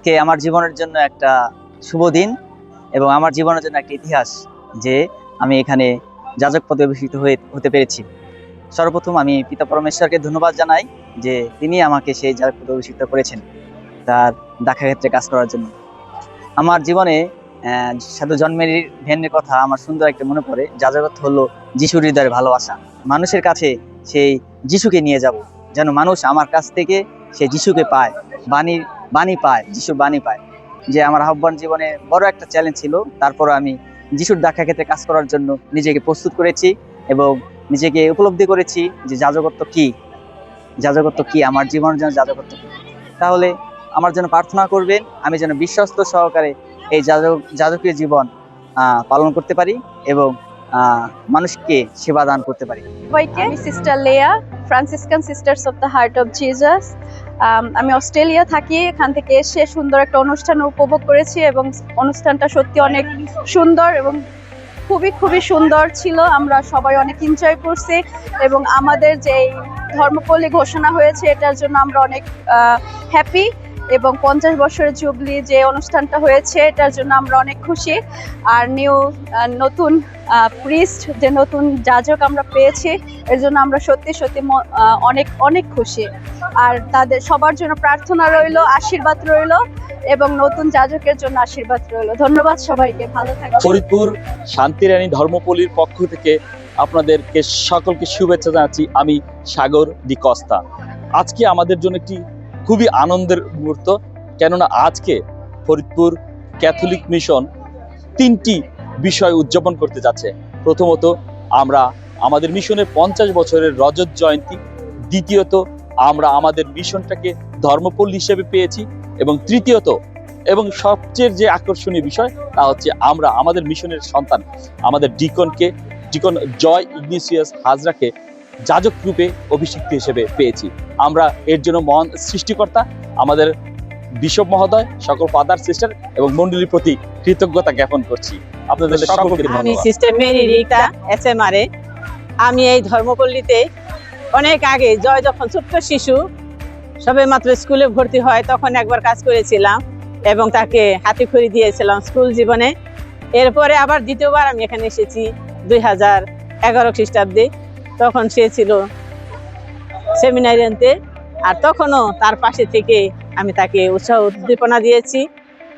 আজকে আমার জীবনের জন্য একটা শুভ দিন এবং আমার জীবনের জন্য একটা ইতিহাস যে আমি এখানে যাজক পদে অভিষিক্ত হতে পেরেছি। সর্বপ্রথম আমি পিতা পরমেশ্বরকে ধন্যবাদ জানাই যে তিনি আমাকে সেই যাজক পদে অভিষিক্ত করেছেন তার দেখা ক্ষেত্রে কাজ করার জন্য। আমার জীবনে সাধু জন মেরি ভিয়ানের কথা আমার সুন্দর একটা মনে পড়ে। যাজকত্ব হলো যিশুর হৃদয়ের ভালোবাসা। মানুষের কাছে সেই যিশুকে নিয়ে যাব, যেন মানুষ আমার কাছ থেকে সেই যিশুকে পায়, বাণী পায়, যিশুর বাণী পায়। যে আমার আহ্বান জীবনে বড় একটা চ্যালেঞ্জ ছিল, তারপরে আমি যিশুর দেখা ক্ষেত্রে কাজ করার জন্য নিজেকে প্রস্তুত করেছি এবং নিজেকে উপলব্ধি করেছি যে যাজকত্ব কি, আমার জীবনের জন্য যাজকত্ব কি। তাহলে আমার জন্য প্রার্থনা করবেন, আমি যেন বিশ্বস্ত সহকারে এই যাজকীয় জীবন পালন করতে পারি এবং মানুষকে সেবা দান করতে পারি। সবাইকে, আমি সিস্টার লেয়া, Franciscan sisters of the heart of Jesus. আমি অস্ট্রেলিয়া থাকি। এখান থেকে এসে সুন্দর একটা অনুষ্ঠান উপভোগ করেছি এবং অনুষ্ঠানটা সত্যি অনেক সুন্দর এবং খুবই সুন্দর ছিল। আমরা সবাই অনেক এনজয় করছি এবং আমাদের যে ধর্মপল্লী ঘোষণা হয়েছে এটার জন্য আমরা অনেক হ্যাপি এবং 50 বছরের জুবলি যে অনুষ্ঠানটা হয়েছে এটার জন্য আমরা অনেক খুশি। আর নতুন প্রিস্ট যে নতুন যাজক আমরা পেয়েছি এর জন্য আমরা সত্যি অনেক খুশি। আর তাদের সবার জন্য প্রার্থনা রইলো, আশীর্বাদ রইলো এবং নতুন যাজকের জন্য আশীর্বাদ রইলো। ধন্যবাদ সবাইকে, ভালো থাকবেন। ফরিদপুর শান্তিরানী ধর্মপল্লীর পক্ষ থেকে আপনাদেরকে সকলকে শুভেচ্ছা জানাচ্ছি। আমি সাগর ডি কস্তা। আজকে আমাদের জন্য একটি খুবই আনন্দের মুহূর্ত, কেননা আজকে ফরিদপুর ক্যাথলিক মিশন 3টি বিষয় উদযাপন করতে যাচ্ছে। প্রথমত, আমরা আমাদের মিশনের 50 বছরের রজত জয়ন্তী। দ্বিতীয়ত, আমরা আমাদের মিশনটাকে ধর্মপল্লী হিসেবে পেয়েছি এবং তৃতীয়ত এবং সবচেয়ে যে আকর্ষণীয় বিষয় তা হচ্ছে আমরা আমাদের মিশনের সন্তান আমাদের ডিকন জয় ইগনিসিয়াস হাজরাকে যাজক রূপে অভিষিক্ত হিসেবে পেয়েছি। আমরা এর জন্য মহান সৃষ্টিকর্তা আমাদের বিশপ মহোদয়, সকল ফাদার সিস্টার এবং মণ্ডলীর প্রতি কৃতজ্ঞতা জ্ঞাপন করছি। আপনাদের সকলকে ধন্যবাদ। আমি সিস্টার মেরি রিতা এসএমআরএ। আমি এই ধর্মপল্লীতে অনেক আগে জয় যখন ছোট্ট শিশু সবে মাত্র স্কুলে ভর্তি হয় তখন একবার কাজ করেছিলাম এবং তাকে হাতেখড়ি দিয়েছিলাম স্কুল জীবনে। এরপরে আবার দ্বিতীয়বার আমি এখানে এসেছি 2011 খ্রিস্টাব্দে। তখন সে ছিল সেমিনারিয়ানতে, আর তখনও তার পাশে থেকে আমি তাকে উৎসাহ উদ্দীপনা দিয়েছি।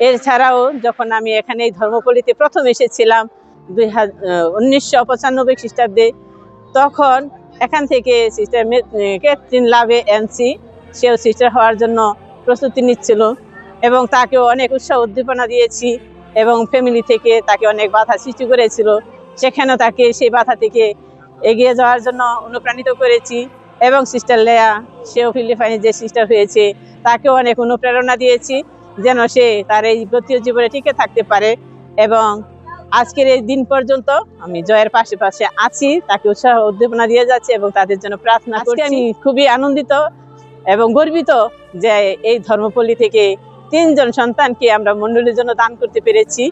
এছাড়াও যখন আমি এখানে এই ধর্মপল্লীতে প্রথম এসেছিলাম 1995 খ্রিস্টাব্দে, তখন এখান থেকে সিস্টার ক্যাথরিন লাভে এনসি, সেও সিস্টার হওয়ার জন্য প্রস্তুতি নিচ্ছিল এবং তাকেও অনেক উৎসাহ উদ্দীপনা দিয়েছি এবং ফ্যামিলি থেকে তাকে অনেক বাধা সৃষ্টি করেছিল, সেখানেও তাকে সেই বাধা থেকে এগিয়ে যাওয়ার জন্য অনুপ্রাণিত করেছি। এবং সিস্টার লেয়া, সেও ফিলিপাইনে যে সিস্টার হয়েছে তাকেও অনেক অনুপ্রেরণা দিয়েছি যেন সে তার এই ব্রতীয় জীবনে টিকে থাকতে পারে। এবং আজকের এই দিন পর্যন্ত আমি জয়ের পাশে আছি, তাকে উৎসাহ উদ্দীপনা দিয়ে যাচ্ছি এবং তাদের জন্য প্রার্থনা করছি। আমি খুবই আনন্দিত এবং গর্বিত যে এই ধর্মপল্লী থেকে 3 জন সন্তানকে আমরা মণ্ডলীর জন্য দান করতে পেরেছি।